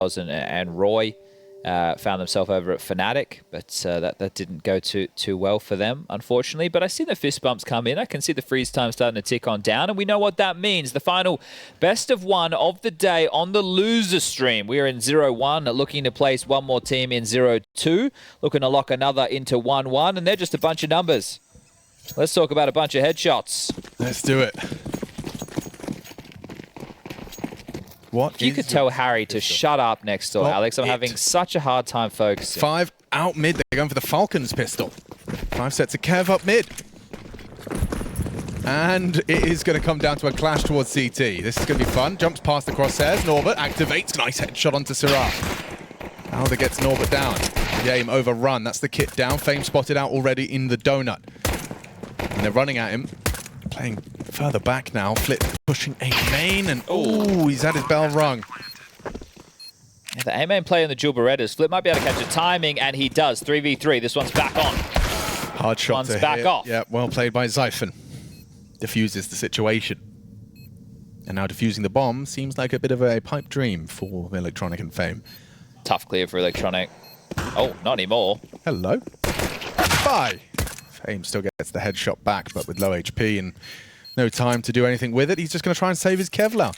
and Roy found themselves over at Fnatic, but that didn't go too well for them, unfortunately. But I see the fist bumps come in. I can see the freeze time starting to tick on down, and we know what that means. The final best of one of the day on the loser stream. We are in 0-1, looking to place one more team in 0-2, looking to lock another into 1-1, and they're just a bunch of numbers. Let's talk about a bunch of headshots. Let's do it. What if you could tell Harry to shut up next door, Alex. I'm having such a hard time focusing. 5 out mid. They're going for the Falcons pistol. 5 sets of Kev up mid. And it is going to come down to a clash towards CT. This is going to be fun. Jumps past the crosshairs. Norbert activates. Nice headshot onto Syrah. Alder gets Norbert down. The aim overrun. That's the kit down. Fame spotted out already in the donut. And they're running at him. Playing further back now. Flip pushing A main, and oh, he's had his bell rung. Yeah, the A main play in the Jewel Berettas. Flip might be able to catch the timing, and he does. 3v3. This one's back on. Hard shot. One's back off. Yeah, well played by Zyphon. Diffuses the situation. And now defusing the bomb seems like a bit of a pipe dream for Electronic and Fame. Tough clear for Electronic. Oh, not anymore. Hello. Bye. Fame still gets the headshot back, but with low HP and no time to do anything with it. He's just going to try and save his Kevlar.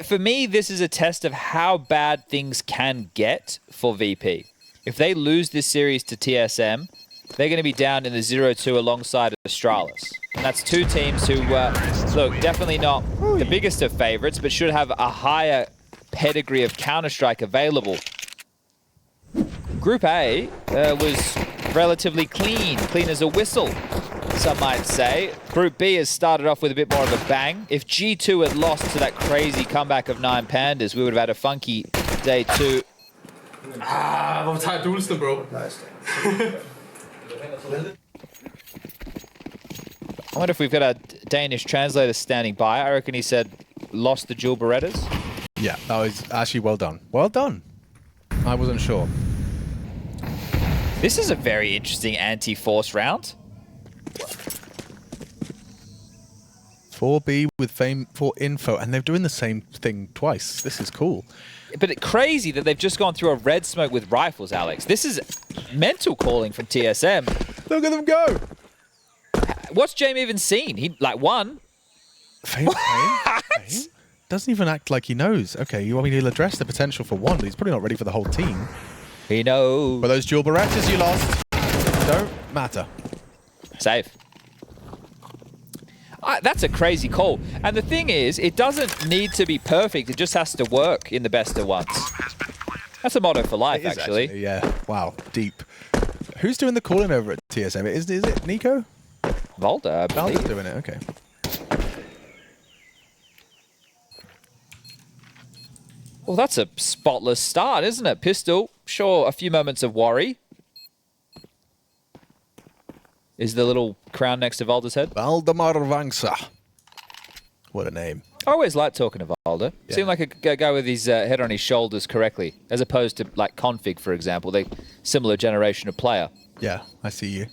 For me, this is a test of how bad things can get for VP. If they lose this series to TSM, they're going to be down in the 0-2 alongside Astralis. And that's two teams who, look, definitely not the biggest of favorites, but should have a higher pedigree of Counter-Strike available. Group A was relatively clean as a whistle, some might say. Group B has started off with a bit more of a bang. If G2 had lost to that crazy comeback of 9 Pandas, we would have had a funky day 2. Hvorfor tager du det, bro? I wonder if we've got a Danish translator standing by. I reckon he said, lost the Jewel Berettas. Yeah, that was actually well done. Well done. I wasn't sure. This is a very interesting anti-force round. 4B with Fame for info, and they're doing the same thing twice. This is cool. But it's crazy that they've just gone through a red smoke with rifles, Alex. This is mental calling from TSM. Look at them go. What's James even seen? He, like, won. Fame? Doesn't even act like he knows. Okay, you want me to address the potential for one, but he's probably not ready for the whole team. He knows. But those Jewel Berettas you lost don't matter. Save. That's a crazy call. And the thing is, it doesn't need to be perfect. It just has to work in the best of ones. That's a motto for life, actually. Yeah. Wow. Deep. Who's doing the calling over at TSM? Is it Nico? Valda, I believe. Valda's doing it. Okay. Well, that's a spotless start, isn't it? Pistol, sure, a few moments of worry. Is the little crown next to Valda's head? Valdemar Vangsa. What a name. I always like talking to Valda. Yeah. Seemed like a guy with his head on his shoulders correctly, as opposed to, like, Config, for example. They're similar generation of player. Yeah, I see you.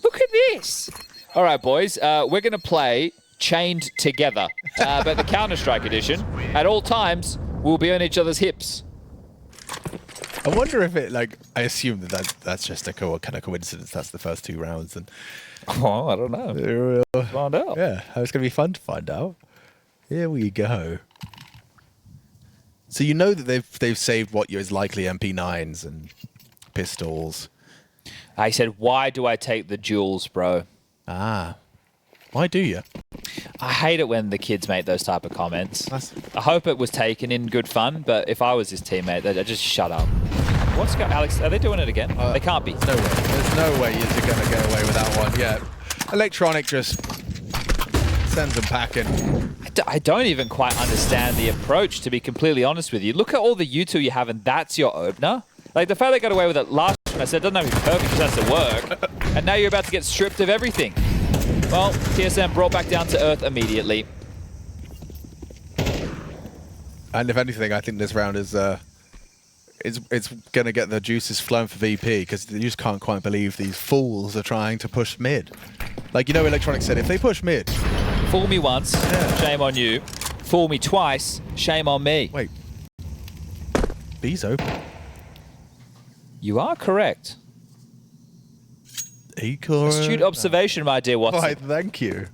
Look at this. All right, boys, we're going to play Chained Together. But the Counter-Strike edition, at all times, we'll be on each other's hips. I wonder if it, like, I assume that's just a kind of coincidence. That's the first 2 rounds. And oh, I don't know. We'll find out. Yeah, it's going to be fun to find out. Here we go. So you know that they've saved what is likely MP9s and pistols. I said, why do I take the jewels, bro? Ah. Why do you? I hate it when the kids make those type of comments. I hope it was taken in good fun, but if I was his teammate, I'd just shut up. What's going, Alex? Are they doing it again? They can't be. No way. There's no way you're going to get away with that one. Yeah. Electronic just sends them packing. I don't even quite understand the approach, to be completely honest with you. Look at all the U2 you have, and that's your opener. Like, the fact they got away with it last time, I said, doesn't have to be perfect, it just has to work. And now you're about to get stripped of everything. Well, TSM brought back down to earth immediately. And if anything, I think this round is it's going to get the juices flowing for VP, because you just can't quite believe these fools are trying to push mid. Like, you know, Electronic said, if they push mid... Fool me once, shame on you. Fool me twice, shame on me. Wait. B's open. You are correct. Acor. Astute observation, my dear Watson. Why, thank you.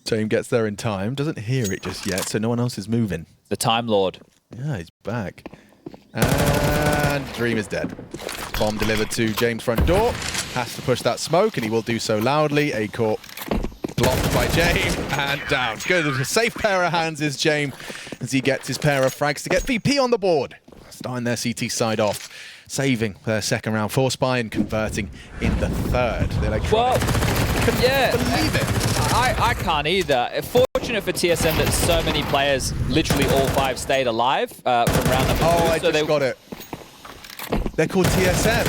Team gets there in time. Doesn't hear it just yet, so no one else is moving. The Time Lord. Yeah, he's back. And Dream is dead. Bomb delivered to James' front door. Has to push that smoke, and he will do so loudly. Acor blocked by James, and down. Good. A safe pair of hands is James as he gets his pair of frags to get VP on the board. Starting their CT side off, saving their second round for Spy and converting in the third. Well, yeah. Believe it. I can't either. Fortunate for TSM that so many players, literally all 5, stayed alive from round number 2. Oh, I so just got it. They're called TSM.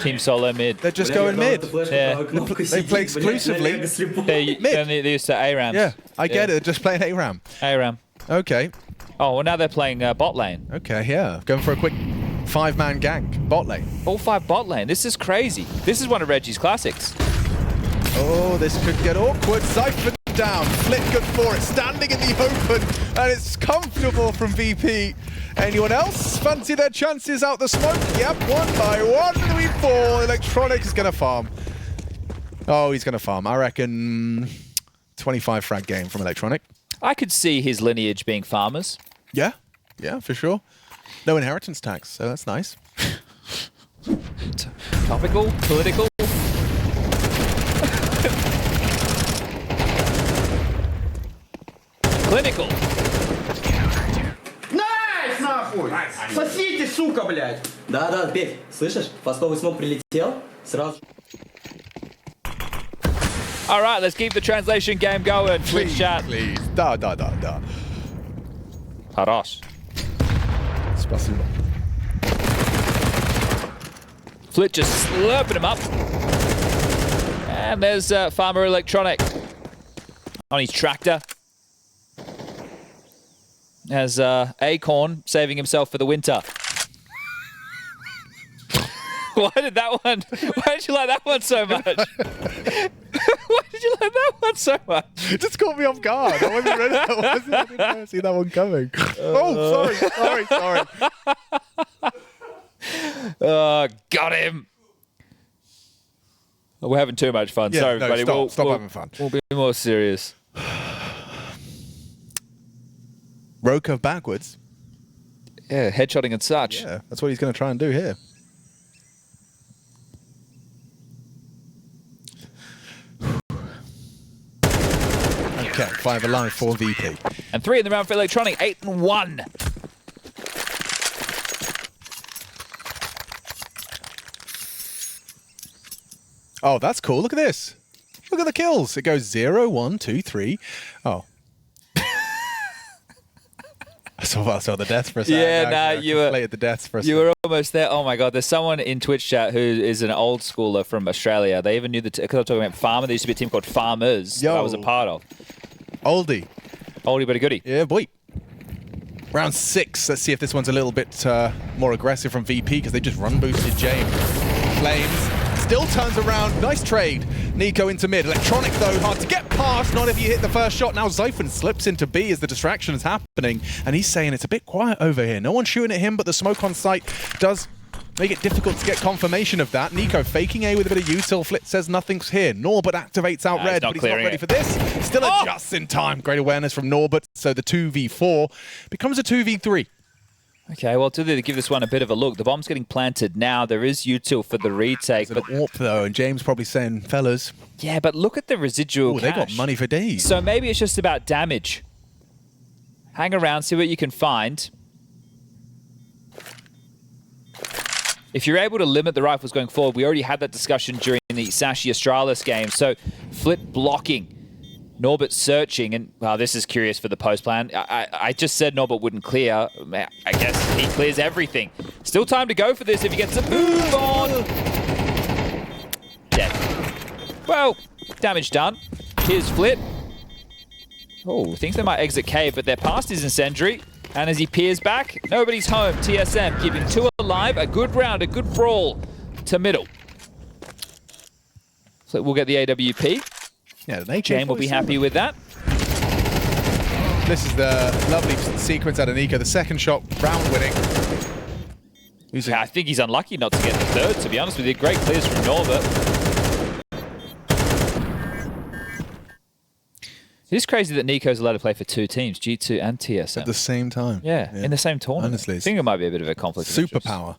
Team Solo mid. They're just going mid. Yeah. They play exclusively They used to ARAMs. Yeah, I get it. They're just playing ARAM. ARAM. Okay. Oh, well, now they're playing bot lane. Okay, yeah. Going for a quick 5-man gank. Bot lane. All 5 bot lane. This is crazy. This is one of Reggie's classics. Oh, this could get awkward. Zypher down. Flit good for it. Standing in the open. And it's comfortable from VP. Anyone else fancy their chances out the smoke? Yep, 1 by 1. We fall. Electronic is going to farm. Oh, he's going to farm. I reckon 25 frag game from Electronic. I could see his lineage being farmers. Yeah, yeah, for sure. No inheritance tax, so that's nice. Topical, political. Clinical. Найс, нахуй! Сосите, сука, блядь! Да, Петь, слышишь? Фастовый смог прилетел, сразу... All right, let's keep the translation game going. Twitch Please, chat. please. Da. Harosh. Spasibo. Flit just slurping him up. And there's Farmer Electronic on his tractor. As Acorn saving himself for the winter. Why did you like that one so much? Why did you like that one so much? It just caught me off guard. I wasn't ready. I didn't see that one coming. Oh, sorry. Got him. We're having too much fun. Yeah, Sorry, no, everybody. stop having fun. We'll be more serious. Roka backwards. Yeah, headshotting and such. Yeah, that's what he's going to try and do here. Okay, 5 alive for VP. And 3 in the round for Electronic, 8 and 1. Oh, that's cool. Look at this. Look at the kills. It goes 0, 1, 2, 3. Oh. I saw the deaths for a second. Yeah, you were played the deaths for a second. You were almost there. Oh my God, there's someone in Twitch chat who is an old schooler from Australia. They even knew because I was talking about Farmer. There used to be a team called Farmers that I was a part of. Oldie but a goodie. Yeah, boy. Round 6. Let's see if this one's a little bit more aggressive from VP because they just run boosted James. Flames still turns around. Nice trade. Nico into mid. Electronic, though, hard to get past. Not if you hit the first shot. Now Zyphon slips into B as the distraction is happening. And he's saying it's a bit quiet over here. No one's shooting at him, but the smoke on site does make it difficult to get confirmation of that. Nico faking A with a bit of util. Flit says nothing's here. Norbert activates out red, but he's not ready for this. Still adjusts in time. Great awareness from Norbert. So the 2v4 becomes a 2v3. Okay, well, to give this one a bit of a look, the bomb's getting planted now. There is util for the retake. But warp, though, and James probably saying, fellas. Yeah, but look at the residual cash. They got money for days. So maybe it's just about damage. Hang around, see what you can find. If you're able to limit the rifles going forward, we already had that discussion during the Sashi Astralis game. So Flit blocking, Norbert searching, and well, this is curious for the post plan. I just said Norbert wouldn't clear. I guess he clears everything. Still time to go for this if he gets a move on. Dead. Well, damage done. Here's Flit. Oh, thinks they might exit cave, but their past is incendiary. And as he peers back, nobody's home. TSM keeping 2 alive. A good round, a good brawl to middle. So we'll get the AWP. Yeah, Jane will be happy with that. This is the lovely sequence out of Nico. The second shot, round winning. Yeah, I think he's unlucky not to get the third, to be honest with you. Great clears from Norbert. It is crazy that Nico's allowed to play for 2 teams, G2 and TSM. At the same time. Yeah, in the same tournament. Honestly, I think it might be a bit of a conflict of interest. Superpower.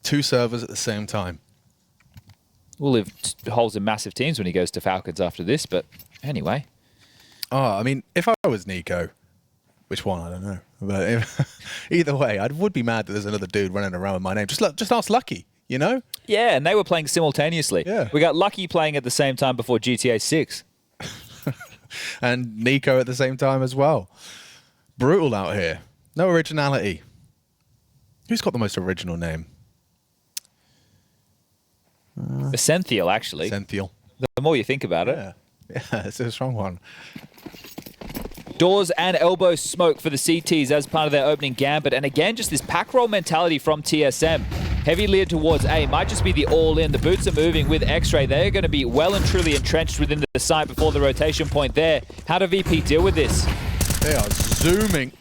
2 servers at the same time. Will live holds in massive teams when he goes to Falcons after this, but anyway. Oh, I mean, if I was Nico, which one, I don't know. But either way, I would be mad that there's another dude running around with my name. Just ask Lucky, you know? Yeah, and they were playing simultaneously. Yeah. We got Lucky playing at the same time before GTA 6. And Nico at the same time as well. Brutal out here. No originality. Who's got the most original name? Essential, actually. Senthiel. The more you think about it. Yeah, it's a strong one. Doors and elbow smoke for the CTs as part of their opening gambit. And again, just this pack roll mentality from TSM. Heavy lead towards A. Might just be the all-in. The boots are moving with X-Ray. They're going to be well and truly entrenched within the site before the rotation point there. How do VP deal with this? They are zooming.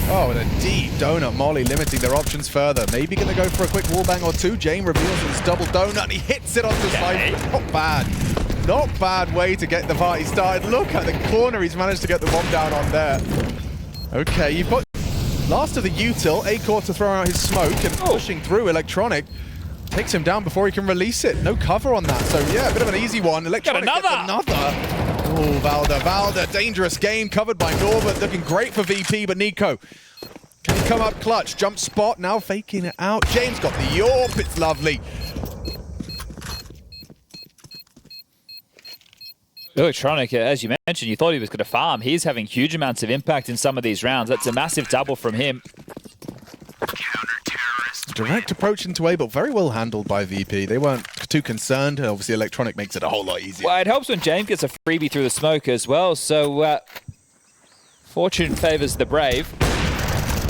Oh, and a deep donut molly, limiting their options further. Maybe going to go for a quick wallbang or two. Jane reveals his double donut, and he hits it onto his life. Not bad. Not bad way to get the party started. Look at the corner he's managed to get the bomb down on there. Okay, you've got last of the util, Acor to throw out his smoke and pushing through. Electronic takes him down before he can release it. No cover on that, so yeah, a bit of an easy one. Electronic gets another. Oh, Valda, dangerous game covered by Norbert, looking great for VP, but Nico, can he come up clutch? Jump spot, now faking it out. James got the Yorp, it's lovely. Electronic, as you mentioned, you thought he was going to farm. He's having huge amounts of impact in some of these rounds. That's a massive double from him. Direct approach into A, but very well handled by VP. They weren't too concerned. Obviously, Electronic makes it a whole lot easier. Well, it helps when James gets a freebie through the smoke as well. So, fortune favors the brave.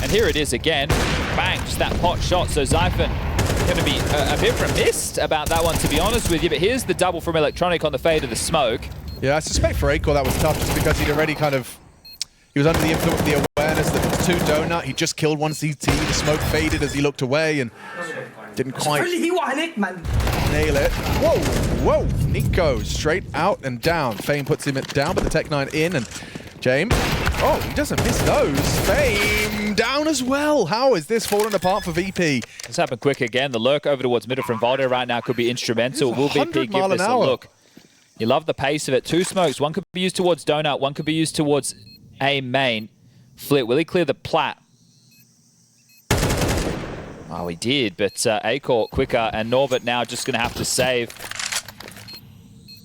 And here it is again. Bang, just that pot shot. So Zyphon going to be a bit remiss about that one, to be honest with you. But here's the double from Electronic on the fade of the smoke. Yeah, I suspect for Acor that was tough just because he'd already he was under the influence of the awareness that it was 2 donut. He just killed 1 CT. The smoke faded as he looked away and didn't quite nail it. Whoa, whoa. Nico straight out and down. Fame puts him down, but the Tech-9 in and James. Oh, he doesn't miss those. Fame down as well. How is this falling apart for VP? This happened quick again. The lurk over towards middle from Valdo right now could be instrumental. Will VP give this a look? You love the pace of it. 2 smokes. One could be used towards donut. One could be used towards A main. Flit, will he clear the plat? Oh, he did, but Acor quicker, and Norbert now just going to have to save.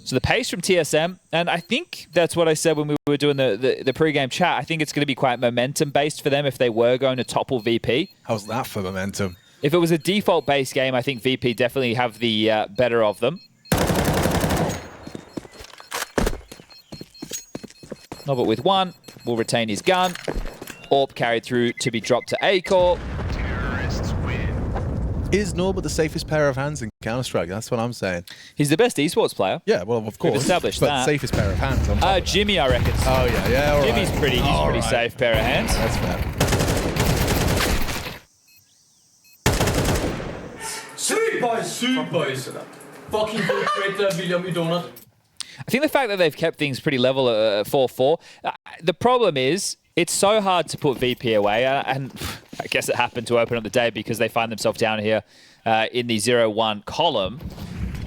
So the pace from TSM, and I think that's what I said when we were doing the pre-game chat. I think it's going to be quite momentum-based for them if they were going to topple VP. How's that for momentum? If it was a default-based game, I think VP definitely have the better of them. Norbert with 1, will retain his gun. Orb carried through to be dropped to Acor. Is Norbert the safest pair of hands in Counter-Strike? That's what I'm saying. He's the best esports player. Yeah, well, of course. We've established but that. Safest pair of hands. On top of Jimmy, I reckon. Oh, yeah, all Jimmy's right. pretty safe pair of hands. That's fair. Sygt boys. Fucking great, William, you donut. I think the fact that they've kept things pretty level at 4-4, the problem is it's so hard to put VP away, and I guess it happened to open up the day because they find themselves down here in the 0-1 column,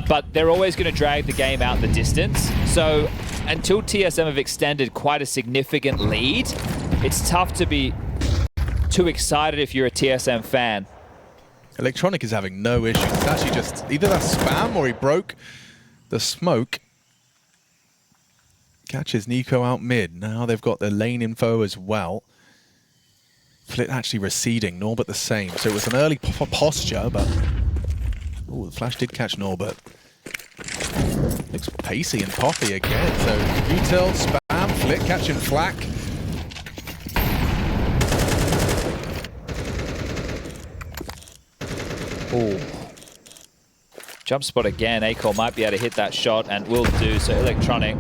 but they're always going to drag the game out the distance. So until TSM have extended quite a significant lead, it's tough to be too excited if you're a TSM fan. Electronic is having no issues. It's actually just either that spam or he broke the smoke. Catches Nico out mid. Now they've got the lane info as well. Flit actually receding. Norbert the same. So it was an early posture, but... Oh, the flash did catch Norbert. Looks pacey and poppy again. So util, spam, Flit catching flak. Oh. Jump spot again. Acor might be able to hit that shot and will do. So Electronic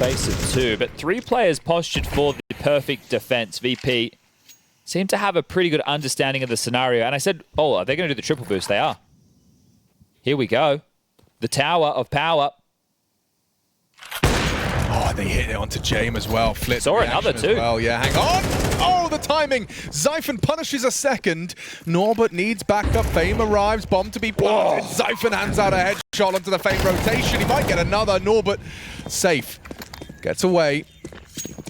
face of 2, but 3 players postured for the perfect defense. VP seem to have a pretty good understanding of the scenario. And I said, oh, are they going to do the triple boost? They are. Here we go. The tower of power. Oh, they hit it onto James as well. Flip Saw another too. Well, yeah, hang on. Oh, the timing. Zyphon punishes a second. Norbert needs backup. Fame arrives. Bomb to be planted. Zyphon hands out a headshot onto the Fame rotation. He might get another. Norbert safe. Gets away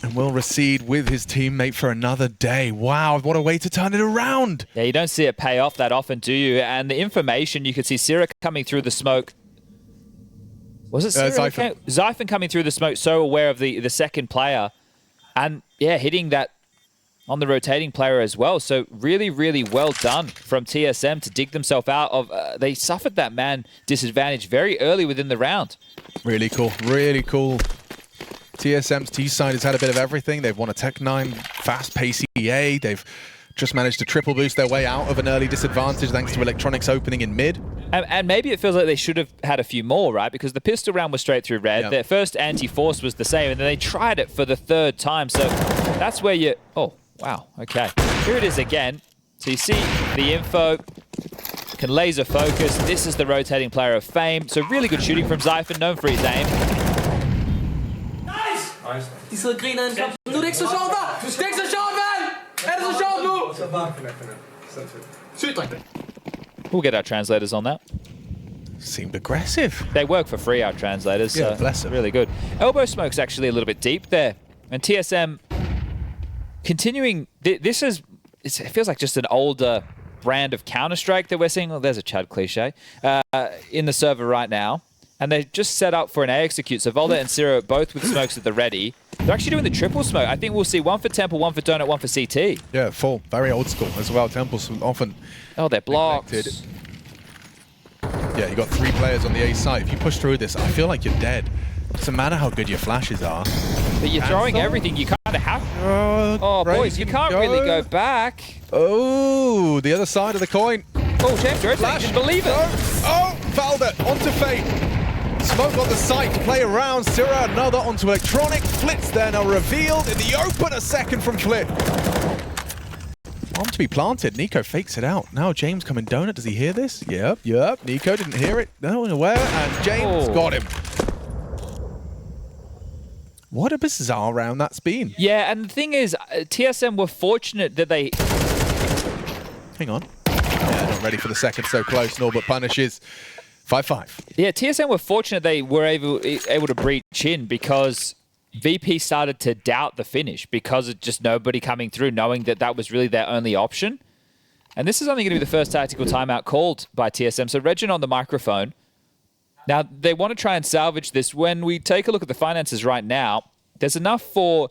and will recede with his teammate for another day. Wow, what a way to turn it around. Yeah, you don't see it pay off that often, do you? And the information, you could see Syrah coming through the smoke. Was it Zyphon? Zyphon coming through the smoke, so aware of the second player. And yeah, hitting that on the rotating player as well. So really, really well done from TSM to dig themselves out of... they suffered that man disadvantage very early within the round. Really cool, really cool. TSM's T-side has had a bit of everything. They've won a Tech-9 fast-paced EA. They've just managed to triple boost their way out of an early disadvantage thanks to Electronics opening in mid. And maybe it feels like they should have had a few more, right? Because the pistol round was straight through red. Their first anti-force was the same, and then they tried it for the 3rd time. So that's where you... Oh, wow. Okay. Here it is again. So you see the info. Can laser focus. This is the rotating player of Fame. So really good shooting from Zyphon, known for his aim. Die zal grinen. Doe niks zo shot man! Niks zo shot man! Er is een shot nu! We'll get our translators on that. Seemed aggressive. They work for free, our translators. Yeah, bless them. Really good. Elbow smoke's actually a little bit deep there. And TSM continuing... This is... It feels like just an older brand of Counter-Strike that we're seeing. Oh, there's a Chad cliche. In the server right now. And they just set up for an A execute. So Volda and Syrah both with smokes at the ready. They're actually doing the triple smoke. I think we'll see one for Temple, one for Donut, one for CT. Yeah, full. Very old school as well. Temple's often... Oh, they're blocked. Neglected. Yeah, you got 3 players on the A side. If you push through this, I feel like you're dead. Doesn't matter how good your flashes are. But you're throwing everything. You kind of have... Oh, boys, you can't really go back. Oh, the other side of the coin. Oh, James, you're Flash. didn't believe it. Oh, Valda onto Fate. Smoke on the site to play around. Syrah another onto Electronic. Flit's there now revealed in the open. A second from Flit. Bomb to be planted. Nico fakes it out. Now James coming donut. Does he hear this? Yep. Nico didn't hear it. No one aware. And James got him. What a bizarre round that's been. Yeah, and the thing is, TSM were fortunate that they... Hang on. Yeah, not ready for the second. So close. Norbert punishes. 5-5. Yeah, TSM were fortunate they were able to breach in because VP started to doubt the finish because of just nobody coming through, knowing that that was really their only option. And this is only going to be the first tactical timeout called by TSM. So Regin on the microphone. Now, they want to try and salvage this. When we take a look at the finances right now, there's enough for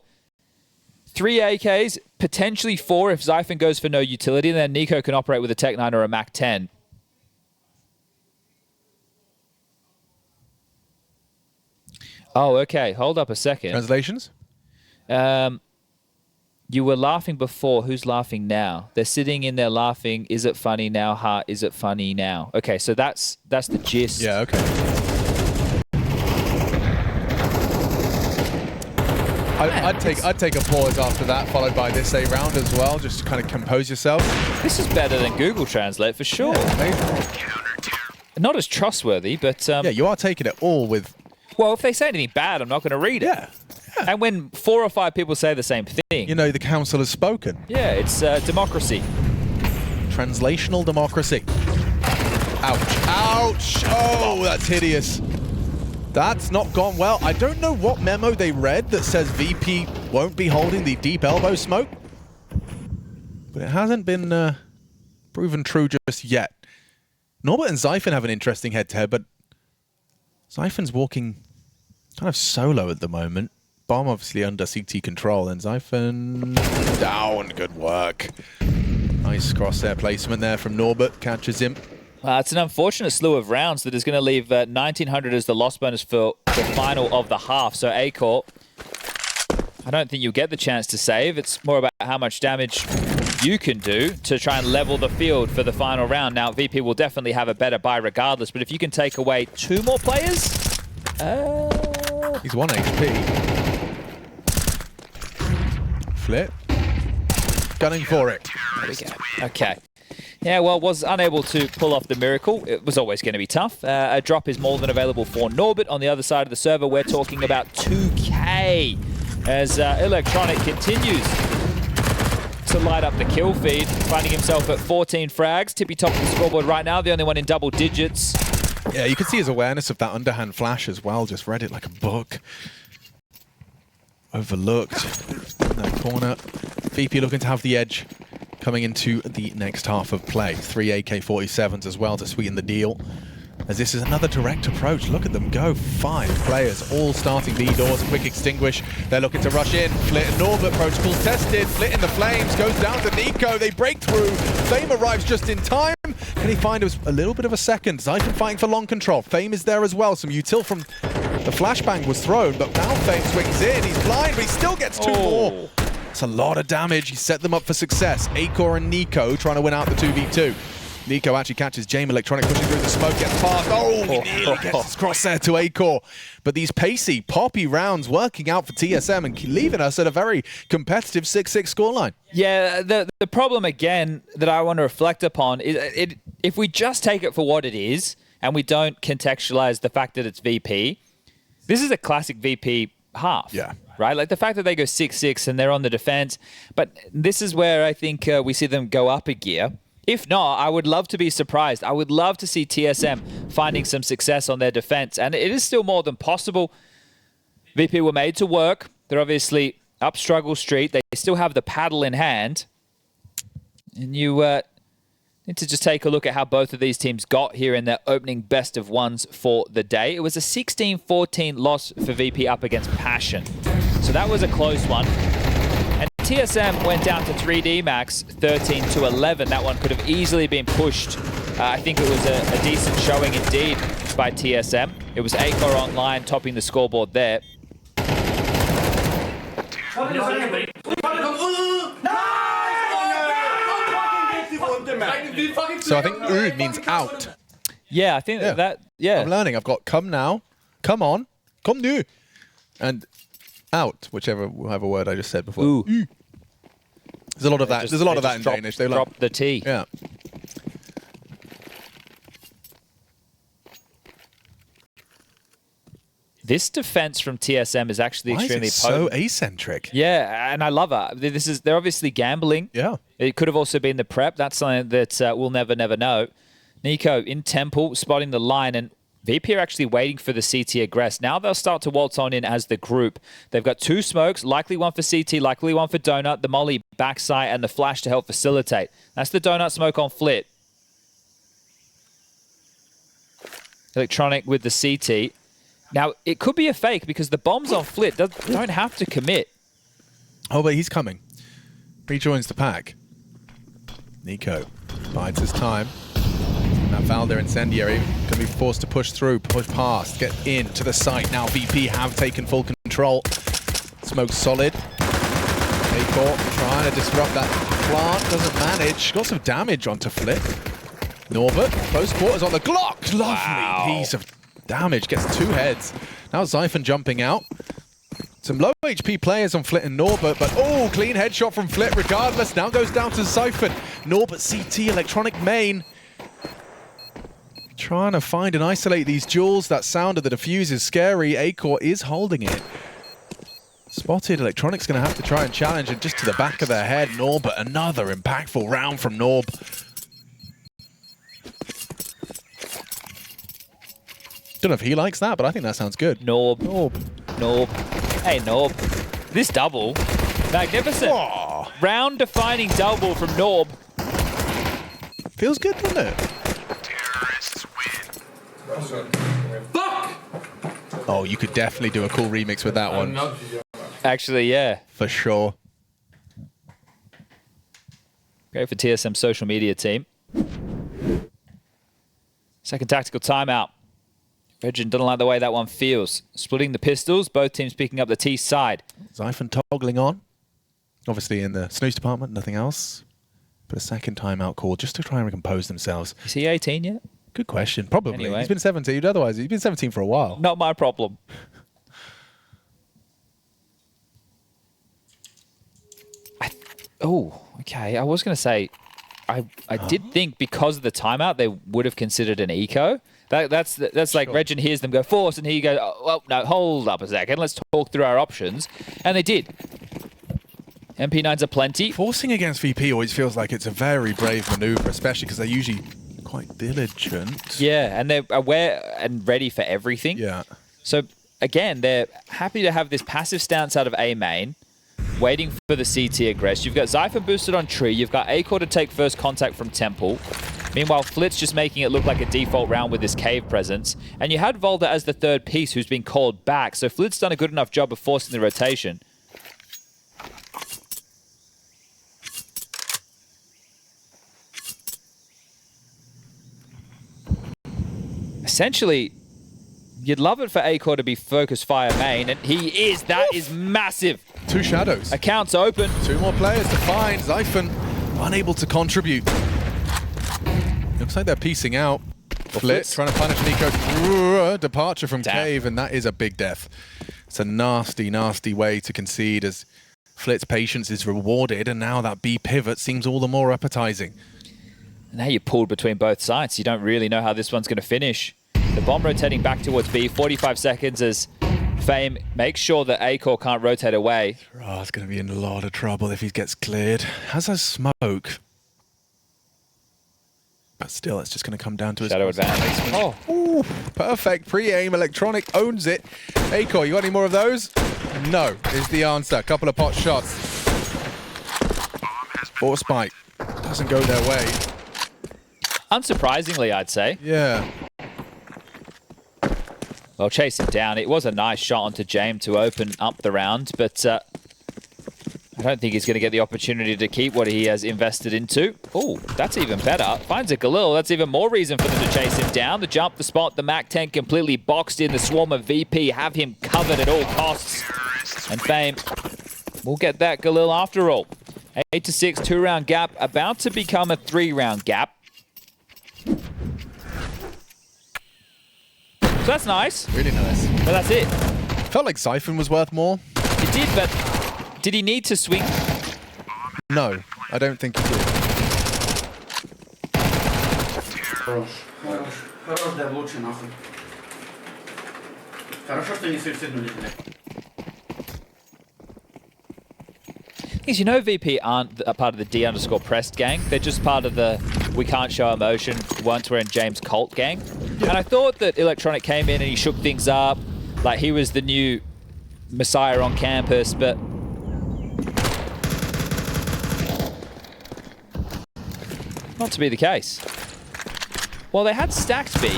3 AKs, potentially 4 if Zyphon goes for no utility, and then Nico can operate with a Tech-9 or a Mac-10. Oh, okay. Hold up a second. Translations? You were laughing before. Who's laughing now? They're sitting in there laughing. Is it funny now? Ha, is it funny now? Okay, so that's the gist. Yeah, okay. I'd take a pause after that, followed by this A round as well, just to kind of compose yourself. This is better than Google Translate for sure. Yeah, not as trustworthy, but yeah, you are taking it all with... Well, if they say anything bad, I'm not going to read it. Yeah. And when 4 or 5 people say the same thing... You know, the council has spoken. Yeah, it's democracy. Translational democracy. Ouch. Ouch! Oh, that's hideous. That's not gone well. I don't know what memo they read that says VP won't be holding the deep elbow smoke. But it hasn't been proven true just yet. Norbert and Zyphon have an interesting head-to-head, but Zyphon's walking kind of solo at the moment. Bomb obviously under CT control, and Zyphon down. Good work. Nice crosshair placement there from Norbert. Catches him. It's an unfortunate slew of rounds that is going to leave 1900 as the loss bonus for the final of the half. So A-Core, I don't think you'll get the chance to save. It's more about how much damage you can do to try and level the field for the final round. Now, VP will definitely have a better buy regardless, but if you can take away 2 more players, He's 1 HP. Flip. Gunning for it. There we go. Okay. Yeah, well, was unable to pull off the miracle. It was always going to be tough. A drop is more than available for Norbert. On the other side of the server, we're talking about 2K as Electronic continues to light up the kill feed, finding himself at 14 frags. Tippy top of the scoreboard right now, the only one in double digits. Yeah, you can see his awareness of that underhand flash as well. Just read it like a book. Overlooked in that corner. VP looking to have the edge coming into the next half of play. 3 AK-47s as well to sweeten the deal. As this is another direct approach. Look at them go. 5 players all starting B doors. Quick extinguish. They're looking to rush in. Flit and Norbert. Protocols tested. Flit in the flames. Goes down to Nico. They break through. Fame arrives just in time. Can he find us a little bit of a second? Zyphon fighting for long control. Fame is there as well. Some util from the flashbang was thrown, but now Fame swings in. He's blind, but he still gets 2 more. It's a lot of damage. He set them up for success. Acor and Nico trying to win out the 2v2. Nico actually catches Jame Electronic pushing through the smoke, gets past. Oh, he nearly gets his crosshair to Acor. But these pacey, poppy rounds working out for TSM and leaving us at a very competitive 6-6 scoreline. Yeah, the problem again that I want to reflect upon is if we just take it for what it is and we don't contextualize the fact that it's VP, this is a classic VP half. Yeah. Right? Like the fact that they go 6-6 and they're on the defense, but this is where I think we see them go up a gear. If not, I would love to be surprised. I would love to see TSM finding some success on their defense, and it is still more than possible. VP were made to work. They're obviously up struggle street. They still have the paddle in hand. And you need to just take a look at how both of these teams got here in their opening best of ones for the day. It was a 16-14 loss for VP up against Passion. So that was a close one. And TSM went down to 3D max 13-11. That one could have easily been pushed. I think it was a decent showing indeed by TSM. It was Acor online topping the scoreboard there. So I think means out. Yeah, I think yeah. I'm learning. I've got come now, come on, come nu, and out, whichever word I just said before. Ooh. There's a lot of that. There's a lot of that in Danish. They drop the T. Yeah. This defense from TSM is actually extremely so potent. eccentric. Yeah, and I love it. They're obviously gambling. Yeah. It could have also been the prep. That's something that we'll never know. Nico in Temple, spotting the line, and VP are actually waiting for the CT aggress. Now they'll start to waltz on in as the group. They've got 2 smokes, likely one for CT, likely one for Donut, the Molly backside, and the flash to help facilitate. That's the Donut smoke on Flit. Electronic with the CT. Now, it could be a fake because the bombs on Flit don't have to commit. Oh, but he's coming. Rejoins the pack. Nico bides his time. Now Valder Incendiary can be forced to push through, push past, get into the site. Now VP have taken full control. Smoke's solid. Acor trying to disrupt that plant, doesn't manage. Got some damage onto Flit. Norbert, close quarters on the Glock. Lovely piece of damage, gets 2 heads. Now Zyphon jumping out. Some low HP players on Flit and Norbert, but oh, clean headshot from Flit regardless. Now goes down to Zyphon. Norbert CT, Electronic main. Trying to find and isolate these jewels. That sound of the defuse is scary. Acor is holding it. Spotted. Electronic's going to have to try and challenge it just to the back of their head. Norbert, another impactful round from Norb. Don't know if he likes that, but I think that sounds good. Norb. Hey, Norb. This double, magnificent. Whoa. Round-defining double from Norb. Feels good, doesn't it? Fuck! Oh, you could definitely do a cool remix with that one. Actually, yeah. For sure. Great for TSM social media team. Second tactical timeout. Regin doesn't like the way that one feels. Splitting the pistols, both teams picking up the T side. Zyphon toggling on. Obviously in the snooze department, nothing else. But a second timeout call just to try and recompose themselves. Is he 18 yet? Good question. Probably. Anyway. He's been 17. Otherwise, he's been 17 for a while. Not my problem. Oh, okay. I was going to say, I did think because of the timeout, they would have considered an eco. That's like Regin hears them go force, and he goes, oh, well, no, hold up a second. Let's talk through our options. And they did. MP9s are plenty. Forcing against VP always feels like it's a very brave maneuver, especially because they're usually quite diligent. Yeah, and they're aware and ready for everything. Yeah. So, again, they're happy to have this passive stance out of A main, waiting for the CT aggress. You've got Zypher boosted on Tree. You've got Acor to take first contact from Temple. Meanwhile, Flit's just making it look like a default round with this cave presence. And you had Volda as the third piece who's been called back. So Flit's done a good enough job of forcing the rotation. Essentially, you'd love it for Acor to be focus fire main, and he is. That is massive. 2 shadows. Accounts open. 2 more players to find. Zypher unable to contribute. Looks like they're piecing out. Flit trying to punish Nico. Departure from Cave, and that is a big death. It's a nasty, nasty way to concede as Flit's patience is rewarded, and now that B pivot seems all the more appetizing. Now you're pulled between both sides. You don't really know how this one's going to finish. The bomb rotating back towards B. 45 seconds as Fame makes sure that Acor can't rotate away. It's going to be in a lot of trouble if he gets cleared. Has a smoke. But still, it's just going to come down to his shadow advantage. Oh, ooh, perfect pre-aim. Electronic owns it. Acor, you got any more of those? No, is the answer. Couple of pot shots. Force spike. Doesn't go their way. Unsurprisingly, I'd say. Yeah. Well, chase him down. It was a nice shot onto James to open up the round, but I don't think he's going to get the opportunity to keep what he has invested into. Oh, that's even better. Finds a Galil. That's even more reason for them to chase him down. The jump, the spot, the MAC-10 completely boxed in. The swarm of VP have him covered at all costs. And Fame will get that Galil after all. 8-6, 2-round gap, about to become a 3-round gap. So that's nice. Really nice. But that's it. Felt like Zypher was worth more. It did, but did he need to swing? No, I don't think he did. Хорош, да, лучше нахуй. Хорошо, что не суициднули, блядь. You know VP aren't a part of the D_pressed gang. They're just part of the we can't show emotion once we're in James Colt gang. Yeah. And I thought that Electronic came in and he shook things up. Like he was the new messiah on campus, but not to be the case. Well, they had stacked B.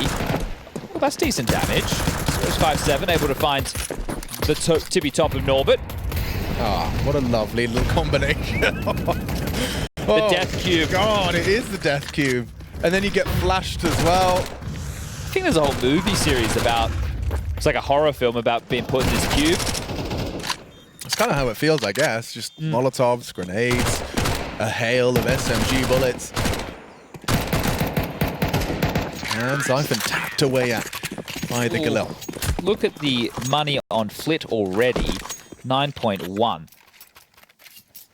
Well, that's decent damage. So it was 5-7, able to find the tippy top of Norbert. Ah, what a lovely little combination. The death cube. God, it is the death cube. And then you get flashed as well. I think there's a whole movie series about, it's like a horror film about being put in this cube. That's kind of how it feels, I guess. Just Molotovs, grenades, a hail of SMG bullets. And Zypher tapped away at by the Galil. Look at the money on Flit already. 9.1.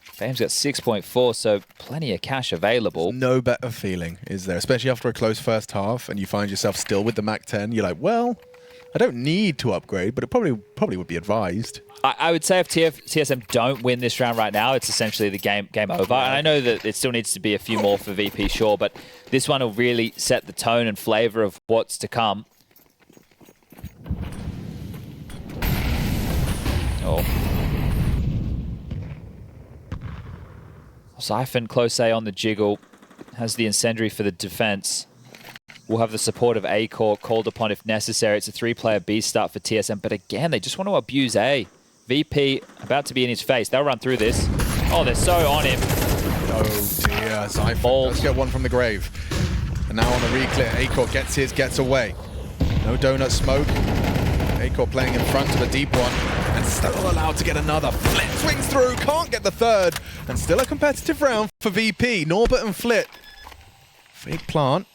Fame's got 6.4, so plenty of cash available. No better feeling, is there? Especially after a close first half and you find yourself still with the MAC-10. You're like, well, I don't need to upgrade, but it probably would be advised. I would say if TSM don't win this round right now, it's essentially the game over. And I know that it still needs to be a few more for VP, sure, but this one will really set the tone and flavor of what's to come. Oh. Zypher close A on the jiggle. Has the incendiary for the defense. We'll have the support of Acor called upon if necessary. It's a 3-player B start for TSM, but again, they just want to abuse A. VP about to be in his face. They'll run through this. Oh, they're so on him. Oh dear, Zypher does get one from the grave. And now on the reclear, Acor gets his, gets away. No donut smoke. Acor playing in front of a deep one. And still allowed to get another. Flit swings through, can't get the third. And still a competitive round for VP. Norbert and Flit. Fake plant.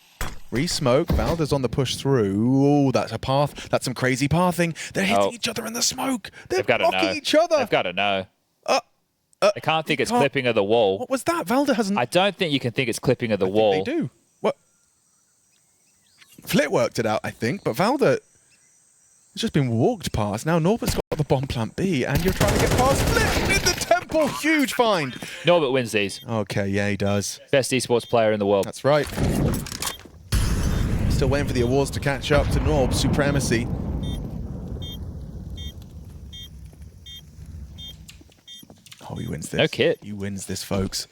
Re-smoke. Valda's on the push through. Oh, that's a path. That's some crazy pathing. They're hitting each other in the smoke. They're blocking each other. They've got to know. I can't think it's clipping of the wall. What was that? Valda hasn't... I don't think you can think it's clipping of the wall. They do. What? Flit worked it out, I think, but Valda has just been walked past. Now Norbert's got the bomb plant B, and you're trying to get past Flit in the temple. Huge find. Norbert wins these. Okay, yeah, he does. Best esports player in the world. That's right. Still waiting for the awards to catch up to Norb. Supremacy. Oh, he wins this. No kid. He wins this, folks.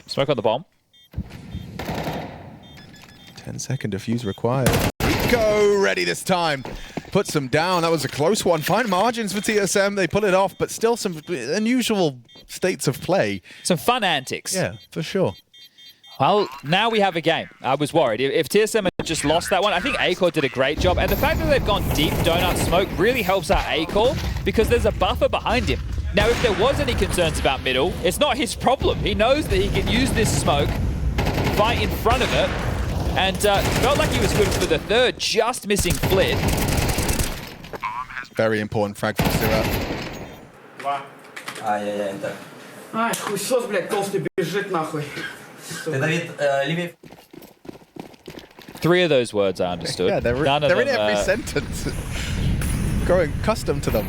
Smoke on the bomb. 10-second defuse required. Go ready this time. Puts them down. That was a close one. Fine margins for TSM. They pull it off, but still some unusual states of play. Some fun antics. Yeah, for sure. Well, now we have a game. I was worried. If TSM had just lost that one, I think A-Core did a great job. And the fact that they've gone deep donut smoke really helps out A-Core because there's a buffer behind him. Now, if there was any concerns about middle, it's not his problem. He knows that he can use this smoke, fight in front of it, and felt like he was good for the third, just missing Flit. Very important frag from Syrah. Ай-яй-яй, так. Ай, хуесос, блядь, толстый бежит нахуй. Ты, Давид, левее. 3 of those words I understood. Yeah, they're None of in them, every sentence. Growing accustomed to them.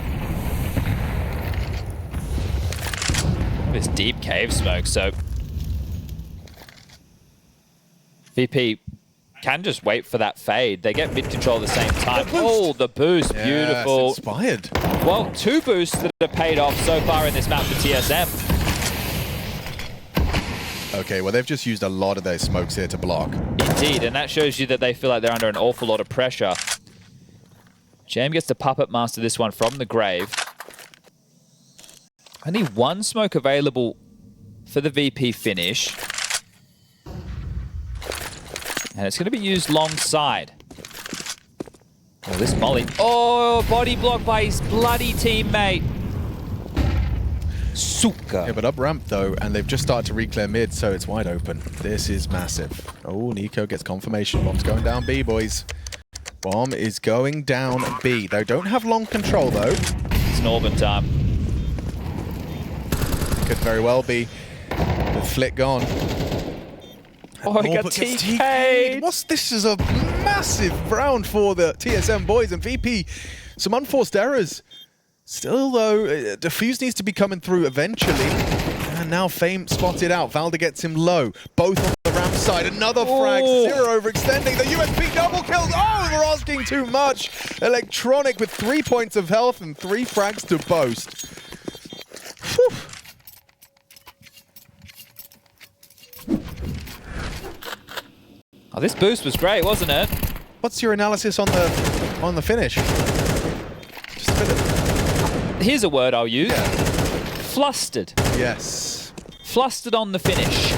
This deep cave smoke, so VP can just wait for that fade. They get mid control at the same time. Oh, the boost, Yes, beautiful. Inspired. Well, 2 boosts that have paid off so far in this map for TSM. Okay, well, they've just used a lot of their smokes here to block. Indeed, and that shows you that they feel like they're under an awful lot of pressure. Jam gets to puppet master this one from the grave. Only 1 smoke available for the VP finish. And it's going to be used long side. Oh, this molly. Oh, body block by his bloody teammate. Suka. Yeah, but up ramp though, and they've just started to re-clear mid, so it's wide open. This is massive. Oh, Nico gets confirmation. Bomb's going down B, boys. Bomb is going down B. They don't have long control though. It's Norban time. Could very well be with Flit gone. Oh, he got Norbert gets TK'd. This is a massive round for the TSM boys, and VP, some unforced errors. Still though, Defuse needs to be coming through eventually. And now Fame spotted out. Valda gets him low. Both on the ramp side. Another frag. Zero overextending. The USP double kills. Oh, we're asking too much. Electronic with 3 points of health and 3 frags to boast. Whew. Oh, this boost was great, wasn't it? What's your analysis on the finish? Just a bit of... Here's a word I'll use. Yeah. Flustered. Yes. Flustered on the finish.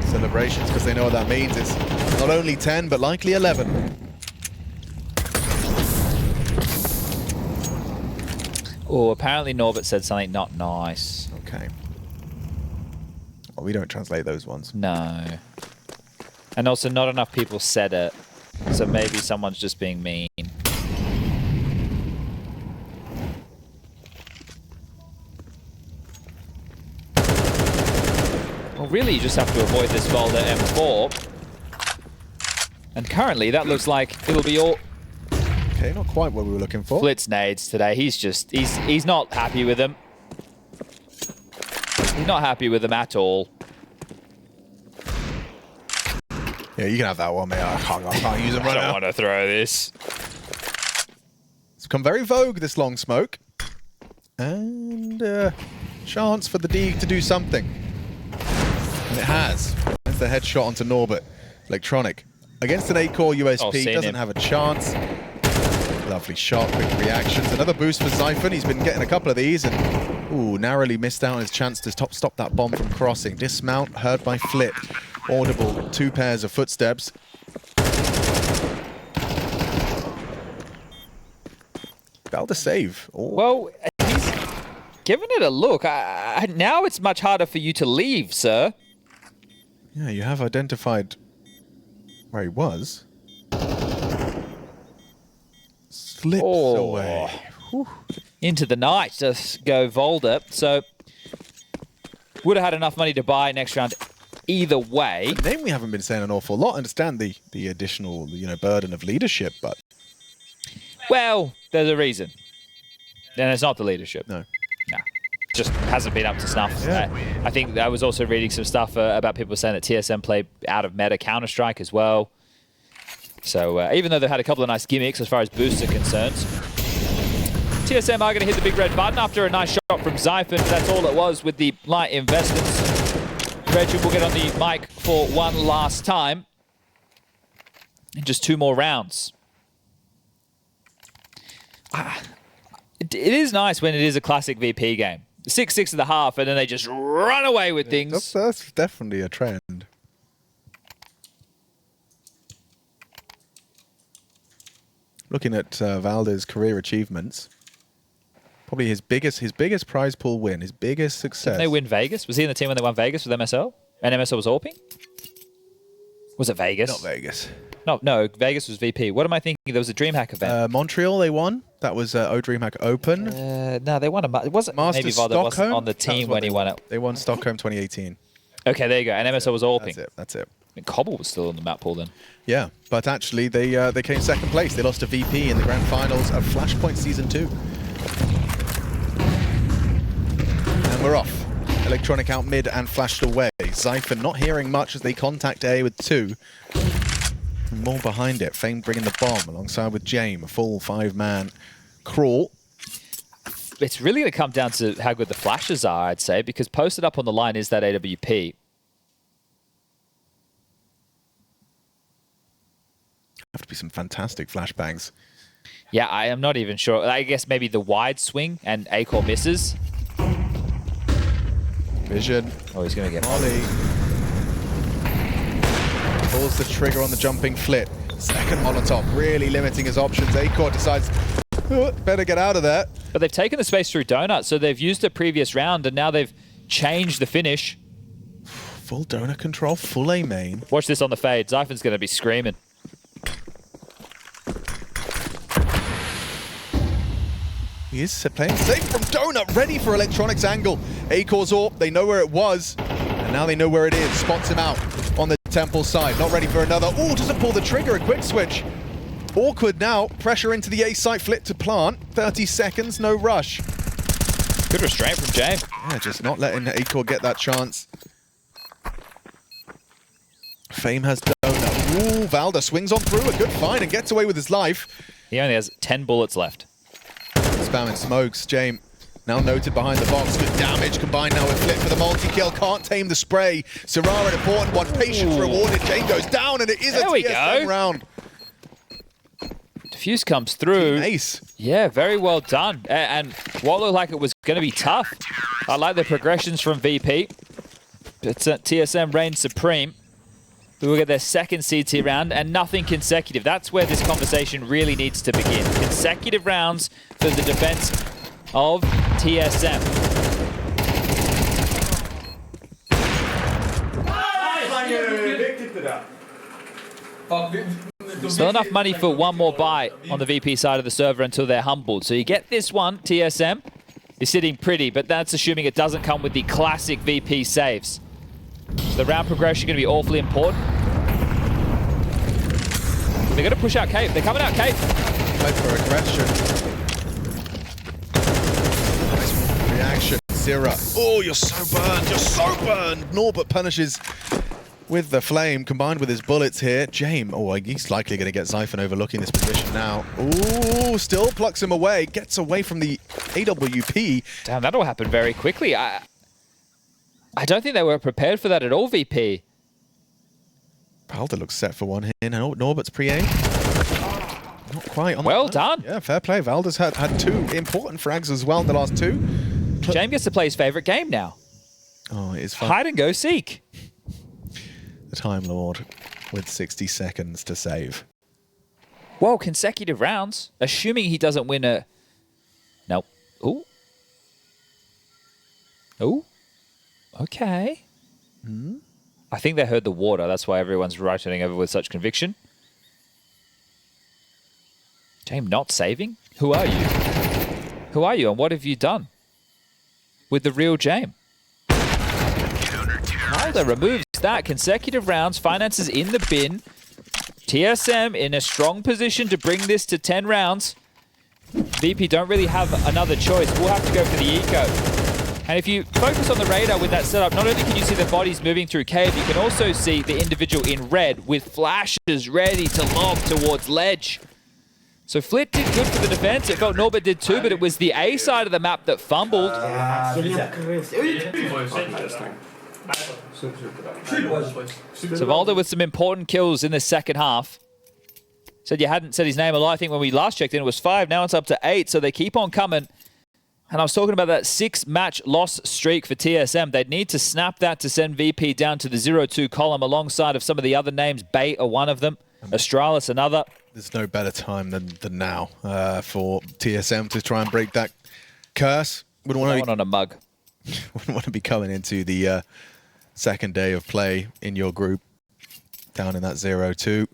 Celebrations, because they know what that means. It's not only 10, but likely 11. Oh, apparently Norbert said something not nice. Okay. Well, we don't translate those ones. No. And also not enough people said it. So maybe someone's just being mean. Well, really, you just have to avoid this Volda M4. And currently, that looks like it'll be all... Okay, not quite what we were looking for. Blitz nades today. He's not happy with them. He's not happy with them at all. Yeah, you can have that one, mate. I can't use them right I don't now. want to throw this. It's become very vogue, this long smoke. And chance for the D to do something. And it has. That's the headshot onto Norbert. Electronic. Against an 8-core USP, doesn't have a chance. Lovely shot, quick reactions. Another boost for Zyphon. He's been getting a couple of these and ooh, narrowly missed out on his chance to stop that bomb from crossing. Dismount, heard by Flit. Audible, 2 pairs of footsteps. Valda save. Oh. Well, he's given it a look. Now it's much harder for you to leave, sir. Yeah, you have identified where he was. Slips away. Whew. Into the night to go Volder. So would have had enough money to buy next round either way. A name we haven't been saying an awful lot. I understand the additional, burden of leadership, but Well, there's a reason. And it's not the leadership. no. No. Just hasn't been up to snuff. Yeah. I think I was also reading some stuff about people saying that TSM play out of meta Counter-Strike as well. So even though they've had a couple of nice gimmicks as far as boosts are concerned, TSM are going to hit the big red button after a nice shot from Zyphon. That's all it was with the light investments. Reggie will get on the mic for one last time. And just 2 more rounds. It is nice when it is a classic VP game. 6-6 at the half, and then they just run away with things. That's definitely a trend. Looking at Valde's career achievements, probably his biggest prize pool win, his biggest success. Didn't they win Vegas? Was he in the team when they won Vegas with MSL? And MSL was AWPing? Was it Vegas? Not Vegas. No, Vegas was VP. What am I thinking? There was a DreamHack event. Montreal, they won. That was DreamHack Open. No, they won a... It wasn't Master maybe Valde wasn't Stockholm? on the team when he won it. They won Stockholm 2018. Okay, there you go. And MSL was AWPing. That's it. I mean, Cobble was still on the map pool then. Yeah, but actually they came second place. They lost to VP in the grand finals of Flashpoint Season 2. And we're off. Electronic out mid and flashed away. Zyphon not hearing much as they contact A with 2. More behind it. Fame bringing the bomb alongside with Jame. A full 5-man crawl. It's really going to come down to how good the flashes are, I'd say, because posted up on the line is that AWP. Have to be some fantastic flashbangs. Yeah, I am not even sure. I guess maybe the wide swing and A-core misses. Vision. Oh, he's going to get Molly. Pulls the trigger on the jumping flit. Second Molotov, really limiting his options. A-core decides, better get out of there. But they've taken the space through Donut, so they've used a previous round, and now they've changed the finish. Full donut control, full A main. Watch this on the fade. Zyphon's going to be screaming. He is playing safe from Donut, ready for Electronics angle. A-Core's AWP, they know where it was, and now they know where it is. Spots him out on the Temple side, not ready for another. Oh, doesn't pull the trigger, a quick switch. Awkward now, pressure into the A site, flip to plant. 30 seconds, no rush. Good restraint from James. Yeah, just not letting A-Core get that chance. Fame has Donut. Ooh, Valda swings on through, a good find, and gets away with his life. He only has 10 bullets left. Spamming smokes. Jame now noted behind the box. Good damage combined now with Flip for the multi-kill. Can't tame the spray. Sirara, an important one. Patience rewarded. Jame goes down, and it is a TSM round. Diffuse comes through. Ace. Yeah, very well done. And what looked like it was going to be tough. I like the progressions from VP. It's TSM reigns supreme. We will get their second CT round and nothing consecutive. That's where this conversation really needs to begin. Consecutive rounds for the defense of TSM. Still enough money for one more buy on the VP side of the server until they're humbled. So you get this one, TSM is sitting pretty, but that's assuming it doesn't come with the classic VP saves. So the round progression is going to be awfully important. They're going to push out Cave. They're coming out Cave. Play for aggression. Nice reaction. Zira. Oh, you're so burned. You're so burned. Norbert punishes with the flame combined with his bullets here. Jame. Oh, he's likely going to get Zyphon overlooking this position now. Ooh, still plucks him away. Gets away from the AWP. Damn, that all happened very quickly. I don't think they were prepared for that at all, VP. Valda looks set for one here. Now Norbert's pre-aim. Not quite on well done. Yeah, fair play. Valda's had 2 important frags as well in the last 2. James gets to play his favorite game now. Oh, it is fun. Hide and go seek. The Time Lord with 60 seconds to save. Whoa, consecutive rounds. Assuming he doesn't win a... Nope. Ooh. Ooh. Okay. I think they heard the water. That's why everyone's rotating over with such conviction. James not saving? Who are you? Who are you and what have you done with the real James? Calder removes that. Consecutive rounds. Finances in the bin. TSM in a strong position to bring this to 10 rounds. VP don't really have another choice. We'll have to go for the eco. And if you focus on the radar with that setup, not only can you see the bodies moving through cave, you can also see the individual in red with flashes ready to lob towards ledge. So Flit did good for the defense. It felt Norbert did too, but it was the A side of the map that fumbled. So Valdo with some important kills in the second half. Said you hadn't said his name a lot. I think when we last checked in, it was 5. Now it's up to 8, so they keep on coming. And I was talking about that 6-match loss streak for TSM. They'd need to snap that to send VP down to the 0-2 column alongside of some of the other names. Bait are one of them. Astralis another. There's no better time than now for TSM to try and break that curse. Wouldn't want on a mug. Wouldn't want to be coming into the second day of play in your group down in that 0-2.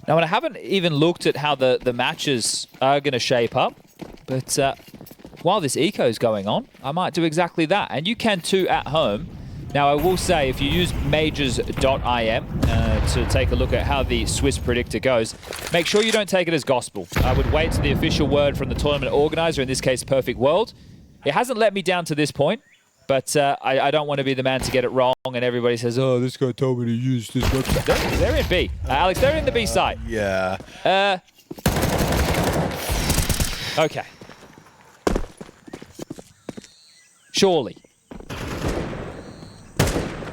Now, and I haven't even looked at how the matches are going to shape up, but while this eco is going on, I might do exactly that. And you can too at home. Now, I will say, if you use majors.im to take a look at how the Swiss predictor goes, make sure you don't take it as gospel. I would wait to the official word from the tournament organizer, in this case, Perfect World. It hasn't let me down to this point, but I don't want to be the man to get it wrong and everybody says, oh, this guy told me to use this website. They're in B. Alex, they're in the B side. Yeah. Okay. Surely.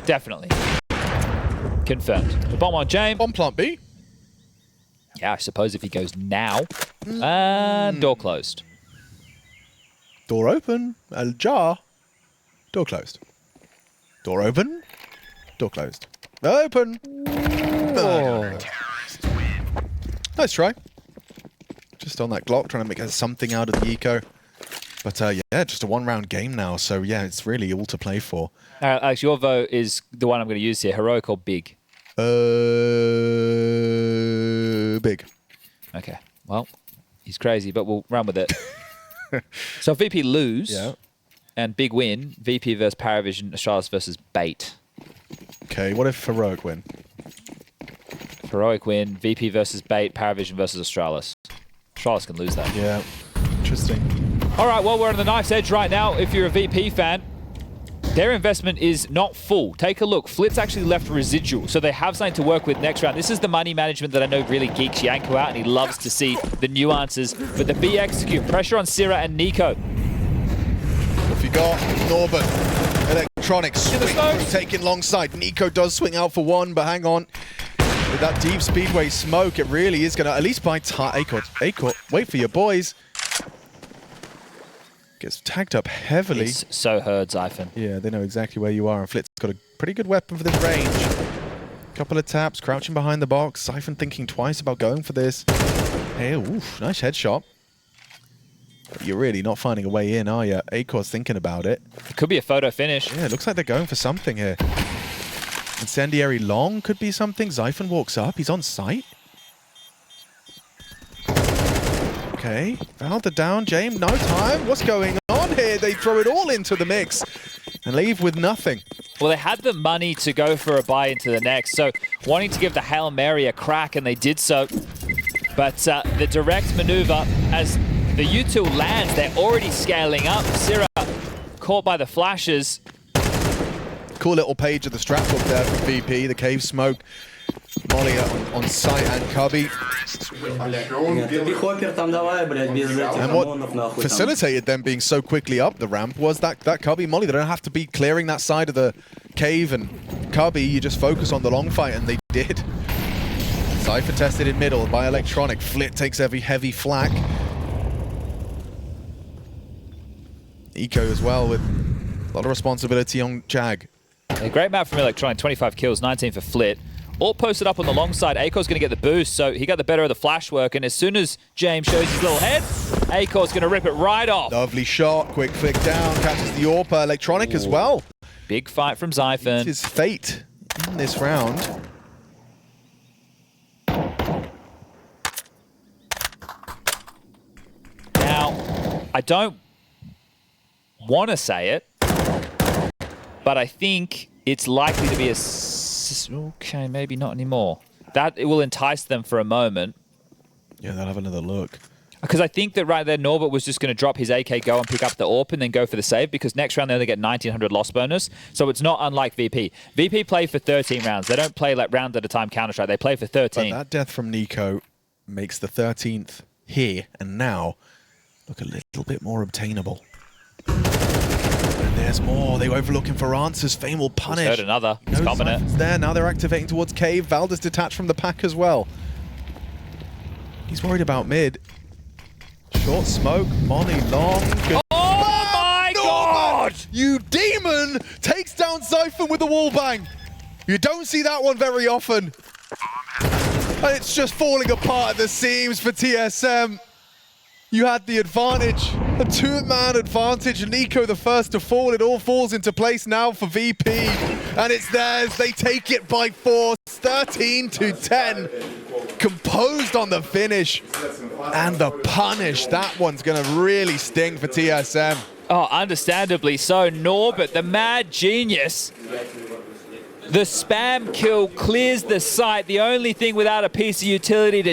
Definitely. Confirmed. The bomb on James. On plant B. Yeah, I suppose if he goes now. And door closed. Door open. Ajar. Door closed. Door open. Door closed. Open. Oh. Nice try. Just on that Glock, trying to make something out of the eco. But yeah, just a one-round game now. So yeah, it's really all to play for. Alex, your vote is the one I'm going to use here. Heroic or big? Big. Okay. Well, he's crazy, but we'll run with it. So if VP lose and big win, VP versus PARIVISION, Astralis versus Bait. Okay, what if Heroic win? Heroic win, VP versus Bait, PARIVISION versus Astralis. Astralis can lose that. Yeah, interesting. All right, well, we're on the knife's edge right now. If you're a VP fan, their investment is not full. Take a look. Flit's actually left residual, so they have something to work with next round. This is the money management that I know really geeks Yanko out, and he loves to see the nuances. But the B execute. Pressure on Sira and Nico. If you got Norbert, Electronics swing, taking long side. Nico does swing out for one, but hang on. With that deep speedway smoke, it really is going to at least buy time. Acor, wait for your boys. Gets tagged up heavily. It's so heard, Zyphon. Yeah, they know exactly where you are, and Flit's got a pretty good weapon for this range. Couple of taps, crouching behind the box. Zyphon thinking twice about going for this. Hey, oof, nice headshot. But you're really not finding a way in, are you? Acor's thinking about it. It could be a photo finish. Yeah, it looks like they're going for something here. Incendiary long could be something. Zyphon walks up. He's on site. Okay, Valda down. James, no time. What's going on here? They throw it all into the mix and leave with nothing. Well, they had the money to go for a buy into the next, so wanting to give the Hail Mary a crack, and they did so. But the direct maneuver, as the U2 lands, they're already scaling up. Sira caught by the flashes. Cool little page of the strap up there for VP. The cave smoke. Molly on site and Cubby. And what facilitated them being so quickly up the ramp was that Cubby Molly. They don't have to be clearing that side of the cave, and Cubby, you just focus on the long fight, and they did. Cypher tested in middle by Electronic. Flit takes every heavy flak. Eco as well with a lot of responsibility on Jag. A great map from Electronic, 25 kills, 19 for Flit. All posted up on the long side. Acor's going to get the boost, so he got the better of the flash work, and as soon as James shows his little head, Acor's going to rip it right off. Lovely shot, quick flick down, catches the AWP. Electronic as well. Big fight from Zyphon. It's his fate in this round. Now, I don't want to say it, but I think it's likely to be a... Okay, maybe not anymore. That it will entice them for a moment. Yeah, they'll have another look. Because I think that right there, Norbert was just going to drop his AK, go and pick up the AWP, and then go for the save, because next round they only get 1900 loss bonus. So it's not unlike VP. VP play for 13 rounds. They don't play like round at a time Counter-Strike. They play for 13. But that death from Nico makes the 13th here and now look a little bit more obtainable. And there's more. They were looking for answers. Fame will punish. Heard another. He's coming it. There. Now they're activating towards cave. Valda's detached from the pack as well. He's worried about mid. Short smoke. Money long. Oh my God! You demon! Takes down Siphon with a wall bang. You don't see that one very often. And it's just falling apart at the seams for TSM. You had the advantage, a two-man advantage. Nico the first to fall. It all falls into place now for VP. And it's theirs. They take it by force. 13-10. Composed on the finish. And the punish. That one's going to really sting for TSM. Oh, understandably so. Norbert, the mad genius. The spam kill clears the site. The only thing without a piece of utility to